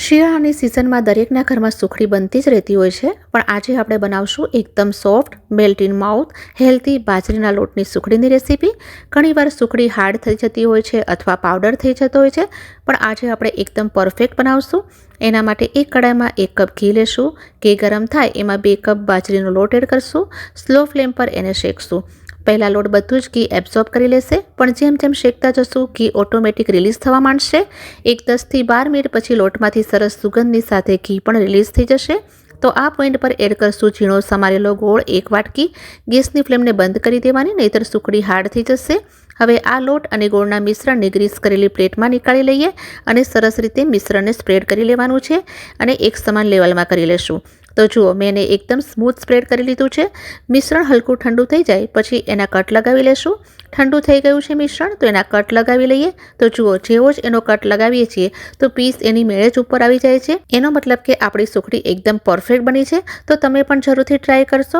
શિયાળાની સિઝનમાં દરેકના ઘરમાં સુખડી બનતી જ રહેતી હોય છે, પણ આજે આપણે બનાવશું એકદમ soft, melt in mouth, healthy બાજરીના લોટની સુખડીની રેસીપી. ઘણીવાર સુખડી હાર્ડ થઈ જતી હોય છે અથવા પાવડર થઈ જતો હોય છે, પણ આજે આપણે એકદમ પરફેક્ટ બનાવશું. એના માટે એક કડાઈમાં 1 કપ ઘી લેશું. ઘી ગરમ થાય એમાં 2 કપ બાજરીનો લોટ એડ કરશું. સ્લો ફ્લેમ પર એને શેકશું. પહેલાં લોટ બધું જ ઘી એબ્ઝોર્બ કરી લેશે, પણ જેમ જેમ શેકતા જશું ઘી ઓટોમેટિક રિલીઝ થવા માંડશે. 10 થી 12 મિનિટ પછી લોટમાંથી સરસ સુગંધની સાથે ઘી પણ રિલીઝ થઈ જશે. તો આ પોઈન્ટ પર એડ કરશું ઝીણો સમારેલો ગોળ 1 વાટકી. ગેસની ફ્લેમને બંધ કરી દેવાની, નહીંતર સુખડી હાર્ડ થઈ જશે. હવે આ લોટ અને ગોળના મિશ્રણને ગ્રીસ કરેલી પ્લેટમાં નીકાળી લઈએ અને સરસ રીતે મિશ્રણને સ્પ્રેડ કરી લેવાનું છે અને એક સમાન લેવલમાં કરી લેશું. તો જુઓ, મેં એને એકદમ સ્મૂથ સ્પ્રેડ કરી લીધું છે. મિશ્રણ હલકું ઠંડુ થઈ જાય પછી એના કટ લગાવી લેશું. ઠંડુ થઈ ગયું છે મિશ્રણ, તો એના કટ લગાવી લઈએ. તો જુઓ, જેવો જ એનો કટ લગાવીએ છીએ તો પીસ એની મેળે જ ઉપર આવી જાય છે. એનો મતલબ કે આપણી સુખડી એકદમ પરફેક્ટ બની છે. તો તમે પણ જરૂરથી ટ્રાય કરશો.